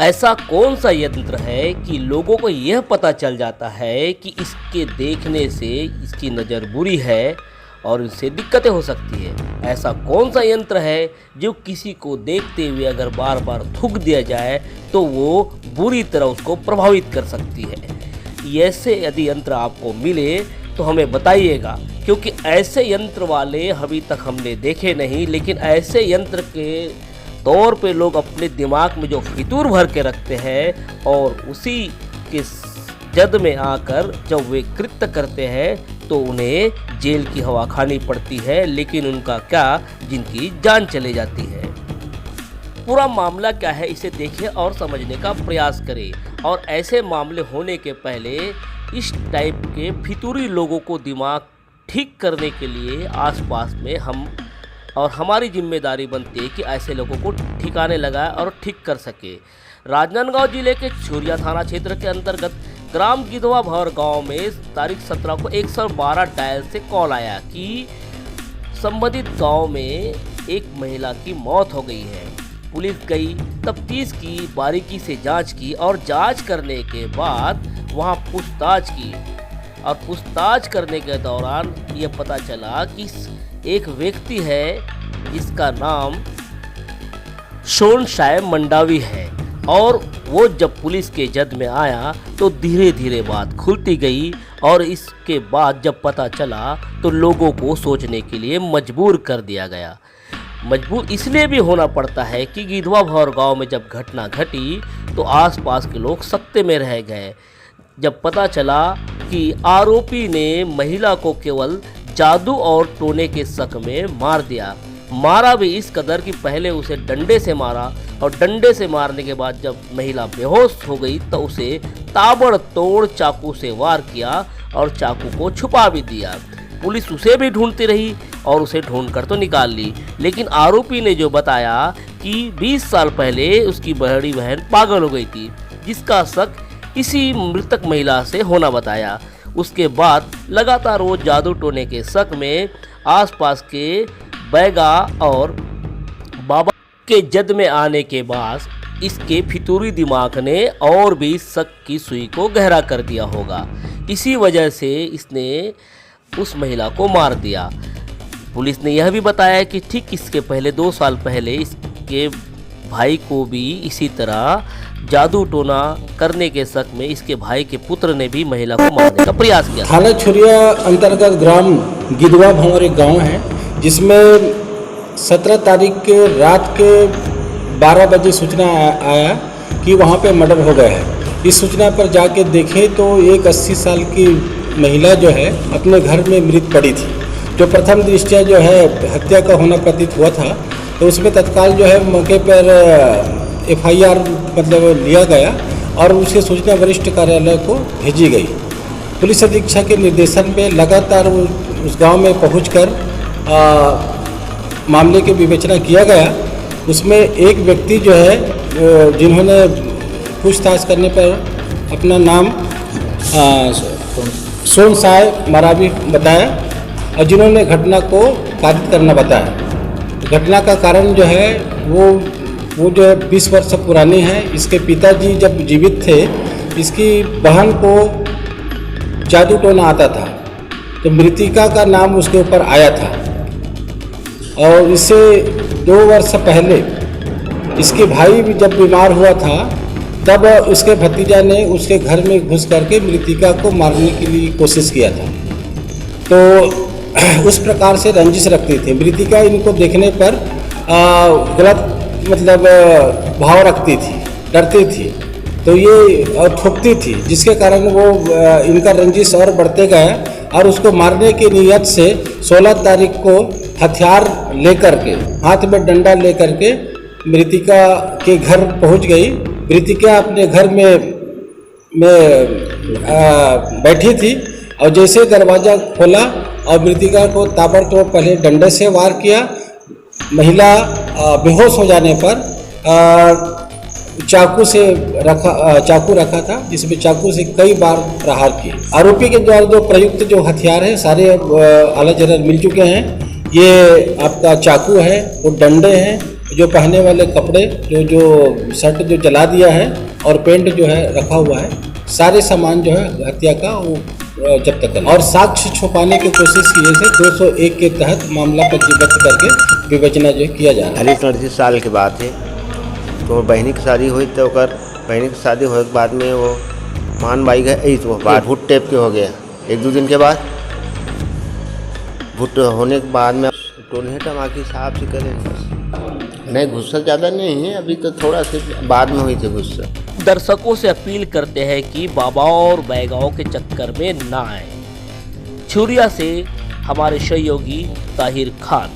ऐसा कौन सा यंत्र है कि लोगों को यह पता चल जाता है कि इसके देखने से इसकी नज़र बुरी है और इससे दिक्कतें हो सकती है। ऐसा कौन सा यंत्र है जो किसी को देखते हुए अगर बार बार थूक दिया जाए तो वो बुरी तरह उसको प्रभावित कर सकती है। ऐसे यदि यंत्र आपको मिले तो हमें बताइएगा, क्योंकि ऐसे यंत्र वाले अभी तक हमने देखे नहीं। लेकिन ऐसे यंत्र के तौर पे लोग अपने दिमाग में जो फितूर भर के रखते हैं और उसी के जद में आकर जब वे कृत्य करते हैं तो उन्हें जेल की हवा खानी पड़ती है, लेकिन उनका क्या, जिनकी जान चली जाती है। पूरा मामला क्या है इसे देखें और समझने का प्रयास करें। और ऐसे मामले होने के पहले इस टाइप के फितूरी लोगों को दिमाग ठीक करने के लिए आसपास में हम और हमारी जिम्मेदारी बनती है कि ऐसे लोगों को ठिकाने लगाए और ठीक कर सके। राजनांदगांव जिले के छुरिया थाना क्षेत्र के अंतर्गत ग्राम गिधवा भवर गांव में तारीख 17 को 112 डायल से कॉल आया कि संबंधित गांव में एक महिला की मौत हो गई है। पुलिस गई, तफ्तीश की, बारीकी से जांच की और जांच करने के बाद वहां पूछताछ की। और पूछताछ करने के दौरान ये पता चला कि एक व्यक्ति है जिसका नाम शोनशाय मंडावी है। और वो जब पुलिस के जद में आया तो धीरे धीरे बात खुलती गई। और इसके बाद जब पता चला तो लोगों को सोचने के लिए मजबूर कर दिया गया। मजबूर इसलिए भी होना पड़ता है कि गिधवा भवर गांव में जब घटना घटी तो आसपास के लोग सत्ते में रह गए। जब पता चला कि आरोपी ने महिला को केवल जादू और टोने के शक में मार दिया। मारा भी इस कदर कि पहले उसे डंडे से मारा और डंडे से मारने के बाद जब महिला बेहोश हो गई तो उसे ताबड़तोड़ चाकू से वार किया और चाकू को छुपा भी दिया। पुलिस उसे भी ढूंढती रही और उसे ढूंढकर तो निकाल ली, लेकिन आरोपी ने जो बताया कि 20 साल पहले उसकी बड़ी बहन पागल हो गई थी, जिसका शक इसी मृतक महिला से होना बताया। उसके बाद लगातार वो जादू टोने के शक में आसपास के बैगा और बाबा के जद में आने के बाद इसके फितूरी दिमाग ने और भी शक की सुई को गहरा कर दिया होगा। इसी वजह से इसने उस महिला को मार दिया। पुलिस ने यह भी बताया कि ठीक इसके पहले 2 साल पहले इसके भाई को भी इसी तरह जादू टोना करने के शक में इसके भाई के पुत्र ने भी महिला को मारने का प्रयास किया। थाना छुरिया अंतर्गत ग्राम गिधवा भवर एक गांव है, जिसमें 17 तारीख के रात के 12 बजे सूचना आया कि वहां पे मर्डर हो गया है। इस सूचना पर जाके देखे तो एक 80 साल की महिला जो है अपने घर में मृत पड़ी थी, जो प्रथम दृष्टया जो है हत्या का होना प्रतीत हुआ था। तो उसमें तत्काल जो है मौके पर FIR मतलब लिया गया और उसकी सूचना वरिष्ठ कार्यालय को भेजी गई। पुलिस अधीक्षक के निर्देशन में लगातार उस गांव में पहुंचकर मामले की विवेचना किया गया। उसमें एक व्यक्ति जो है जिन्होंने पूछताछ करने पर अपना नाम शोनशाय मंडावी बताया और जिन्होंने घटना को कारित करना बताया। घटना का कारण जो है वो जो है 20 वर्ष पुरानी है। इसके पिताजी जब जीवित थे, इसकी बहन को जादू टोना आता था, तो मृतिका का नाम उसके ऊपर आया था। और इससे 2 वर्ष पहले इसके भाई भी जब बीमार हुआ था, तब उसके भतीजा ने उसके घर में घुस करके मृतिका को मारने के लिए कोशिश किया था। तो उस प्रकार से रंजिश रखती थी मृतिका। इनको देखने पर गलत मतलब भाव रखती थी, डरती थी, तो ये और ठोकती थी, जिसके कारण वो इनका रंजिश और बढ़ते गया। और उसको मारने की नीयत से 16 तारीख को हथियार लेकर के, हाथ में डंडा लेकर के मृतिका के घर पहुंच गई। मृतिका अपने घर में बैठी थी और जैसे दरवाज़ा खोला और मृतिका को ताबड़तोड़ पहले डंडे से वार किया। महिला बेहोश हो जाने पर चाकू रखा था, जिसमें चाकू से कई बार प्रहार किए। आरोपी के द्वारा जो प्रयुक्त जो हथियार है सारे आला जरर मिल चुके हैं। ये आपका चाकू है, वो डंडे हैं जो पहने वाले कपड़े जो शर्ट जो जला दिया है और पेंट जो है रखा हुआ है, सारे सामान जो है हत्या का वो जब्त कर और साक्ष्य छुपाने की कोशिश की से 201 के तहत मामला पंजीबद्ध करके विवेचना जो किया जा रहा है। 38 साल के बाद है तो बहनी की शादी हुई तो बहनी की शादी होने के बाद में वो मान बाई गए तो बात भुट टेप के हो गया। 1-2 दिन के बाद भुट होने के बाद में टोने टमाकी साफ से करें बस। नहीं गुस्सा ज़्यादा नहीं है, अभी तो थोड़ा सा बाद में हुई थी गुस्सा। दर्शकों से अपील करते हैं कि बाबाओं और बैगाओं के चक्कर में ना आए। छुरिया से हमारे सहयोगी ताहिर खान।